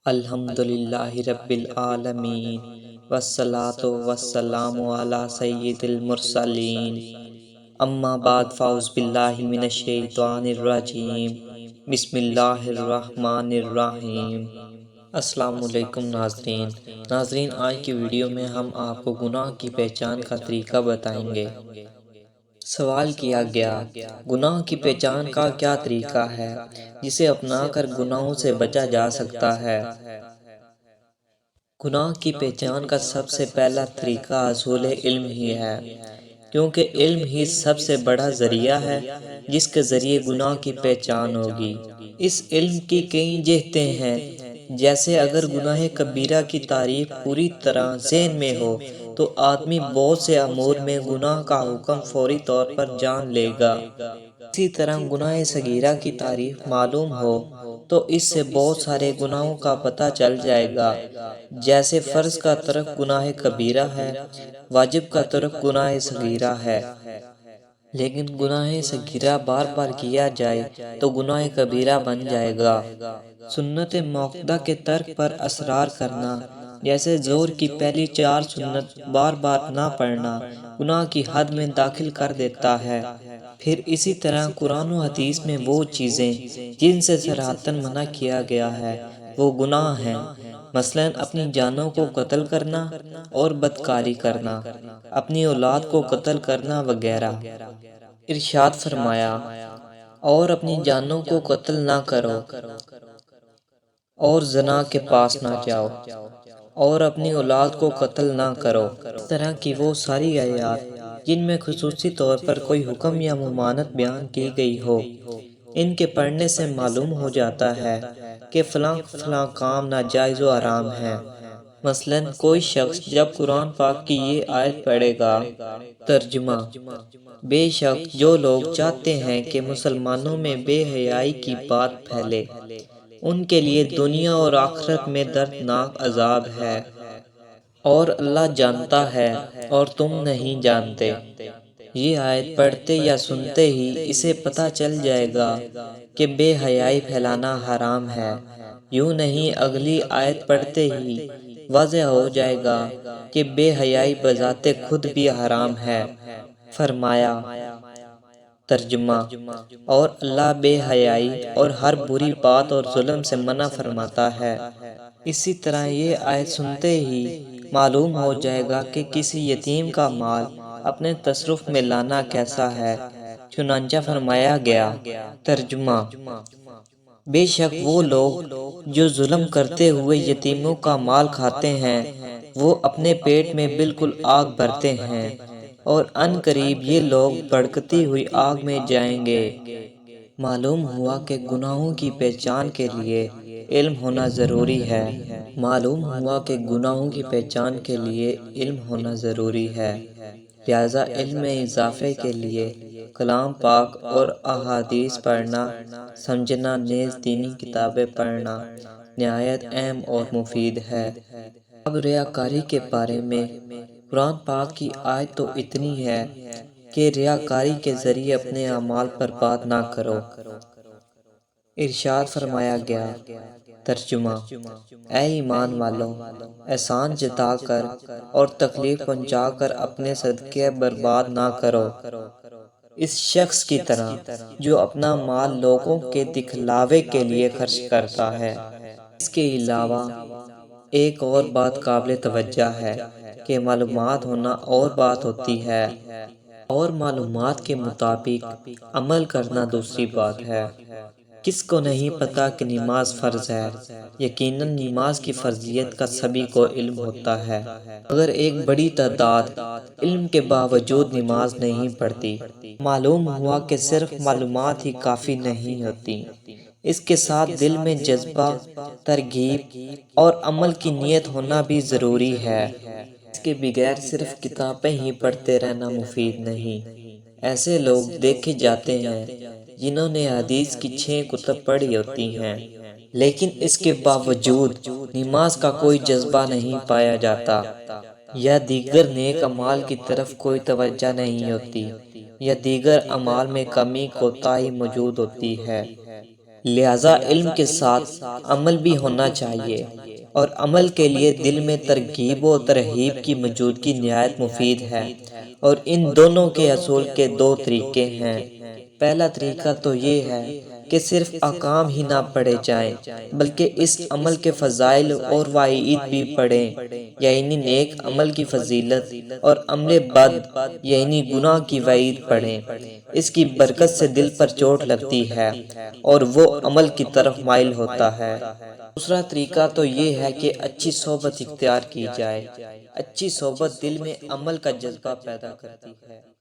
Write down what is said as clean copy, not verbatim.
الحمدللہ رب العالمین والصلاة والسلام علی سید المرسلین اما بعد فاعوذ باللہ من الشیطان الرجیم بسم اللہ الرحمن الرحیم۔ السلام علیکم ناظرین، آج کی ویڈیو میں ہم آپ کو گناہ کی پہچان کا طریقہ بتائیں گے۔ سوال کیا گیا، گناہ کی پہچان کا کیا طریقہ ہے جسے اپنا کر گناہوں سے بچا جا سکتا ہے؟ گناہ کی پہچان کا سب سے پہلا طریقہ حصول علم ہی ہے، کیونکہ علم ہی سب سے بڑا ذریعہ ہے جس کے ذریعے گناہ کی پہچان ہوگی۔ اس علم کی کئی جہتیں ہیں، جیسے اگر گناہ کبیرہ کی تعریف پوری طرح ذہن میں ہو تو آدمی بہت سے امور میں گناہ کا حکم فوری طور پر جان لے گا۔ اسی طرح گناہ صغیرہ کی تعریف معلوم ہو تو اس سے بہت سارے گناہوں کا پتہ چل جائے گا، جیسے فرض کا ترک گناہ کبیرہ ہے، واجب کا ترک گناہ صغیرہ ہے۔ لیکن گناہ صغیرہ بار بار کیا جائے تو گناہ کبیرہ بن جائے گا۔ سنت موقدہ کے ترک پر اصرار کرنا، جیسے ظہر کی پہلی 4 سنت بار بار نہ پڑھنا، گناہ کی حد میں داخل کر دیتا ہے۔ پھر اسی طرح قرآن و حدیث میں وہ چیزیں جن سے صراحتاً منع کیا گیا ہے وہ گناہ ہیں، مثلاً اپنی جانوں کو قتل کرنا اور بدکاری کرنا، اپنی اولاد کو قتل کرنا وغیرہ۔ ارشاد فرمایا، اور اپنی جانوں کو قتل نہ کرو، اور زنا کے پاس نہ جاؤ، اور اپنی اولاد کو قتل نہ کرو۔ اس طرح کی وہ ساری آیات جن میں خصوصی طور پر کوئی حکم یا ممانعت بیان کی گئی ہو، ان کے پڑھنے سے معلوم ہو جاتا ہے کہ فلاں فلاں کام ناجائز و حرام ہے۔ مثلاً کوئی شخص جب قرآن پاک کی یہ آیت پڑھے گا، ترجمہ: بے شک جو لوگ چاہتے ہیں کہ مسلمانوں میں بے حیائی کی بات پھیلے، ان کے لیے دنیا اور آخرت میں دردناک عذاب ہے، اور اللہ جانتا ہے اور تم نہیں جانتے۔ یہ آیت پڑھتے یا سنتے ہی اسے پتہ چل جائے گا کہ بے حیائی پھیلانا حرام ہے۔ یوں نہیں، اگلی آیت پڑھتے ہی واضح ہو جائے گا کہ بے حیائی بذات خود بھی حرام ہے۔ فرمایا، ترجمہ: اور اللہ بے حیائی اور ہر بری بات اور ظلم سے منع فرماتا ہے۔ اسی طرح یہ آیت سنتے ہی معلوم ہو جائے گا کہ کسی یتیم کا مال اپنے تصرف میں لانا کیسا ہے، چنانچہ فرمایا گیا، ترجمہ: بے شک وہ لوگ جو ظلم کرتے ہوئے یتیموں کا مال کھاتے ہیں، وہ اپنے پیٹ میں بالکل آگ بھرتے ہیں، اور ان قریب یہ لوگ بھڑکتی ہوئی آگ میں جائیں گے۔ معلوم ہوا کہ گناہوں کی پہچان کے لیے علم ہونا ضروری ہے۔ لہٰذا علم میں اضافے کے لیے کلام پاک اور احادیث پڑھنا، سمجھنا نیز دینی کتابیں پڑھنا نہایت اہم اور مفید ہے۔ اب ریاکاری کے بارے میں قرآن پاک کی آیت تو اتنی ہے کہ ریاکاری کے ذریعے اپنے اعمال پر بات نہ کرو۔ ارشاد فرمایا گیا، ترجمہ: اے ایمان والو، احسان جتا کر اور تکلیف پہنچا کر اپنے صدقے برباد نہ کرو، اس شخص کی طرح جو اپنا مال لوگوں کے دکھلاوے کے لیے خرچ کرتا ہے۔ اس کے علاوہ ایک اور بات قابل توجہ ہے کہ معلومات ہونا اور بات ہوتی ہے، اور معلومات کے مطابق عمل کرنا دوسری بات ہے۔ کس کو نہیں پتا کہ نماز فرض ہے؟ یقیناً نماز کی فرضیت کا سبھی کو علم ہوتا ہے، مگر ایک بڑی تعداد علم کے باوجود نماز نہیں پڑھتی۔ معلوم ہوا کہ صرف معلومات ہی کافی نہیں ہوتی، اس کے ساتھ دل میں جذبہ، ترغیب اور عمل کی نیت ہونا بھی ضروری ہے۔ اس کے بغیر صرف کتابیں ہی پڑھتے رہنا مفید نہیں۔ ایسے لوگ دیکھے جاتے ہیں جنہوں نے حدیث کی 6 کتب پڑھی ہوتی ہیں، لیکن اس کے باوجود نماز کا کوئی جذبہ نہیں پایا جاتا، یا دیگر نیک اعمال کی طرف کوئی توجہ نہیں ہوتی، یا دیگر اعمال میں کمی کوتاہی موجود ہوتی ہے۔ لہٰذا علم کے ساتھ عمل بھی ہونا چاہیے، اور عمل کے لیے دل میں ترغیب و ترہیب کی موجودگی نہایت مفید ہے۔ اور ان دونوں کے حصول کے دو طریقے ہیں۔ پہلا طریقہ تو یہ ہے کہ صرف احکام ہی نہ پڑھے جائیں، بلکہ اس عمل کے فضائل اور وعید بھی پڑھیں، یعنی نیک عمل کی فضیلت، اور عمل بد یعنی گناہ کی وعید پڑھیں۔ اس کی برکت سے دل پر چوٹ لگتی ہے اور وہ عمل کی طرف مائل ہوتا ہے۔ دوسرا طریقہ تو یہ ہے کہ اچھی صحبت اختیار کی جائے۔ اچھی صحبت دل میں عمل کا جذبہ پیدا کرتی ہے۔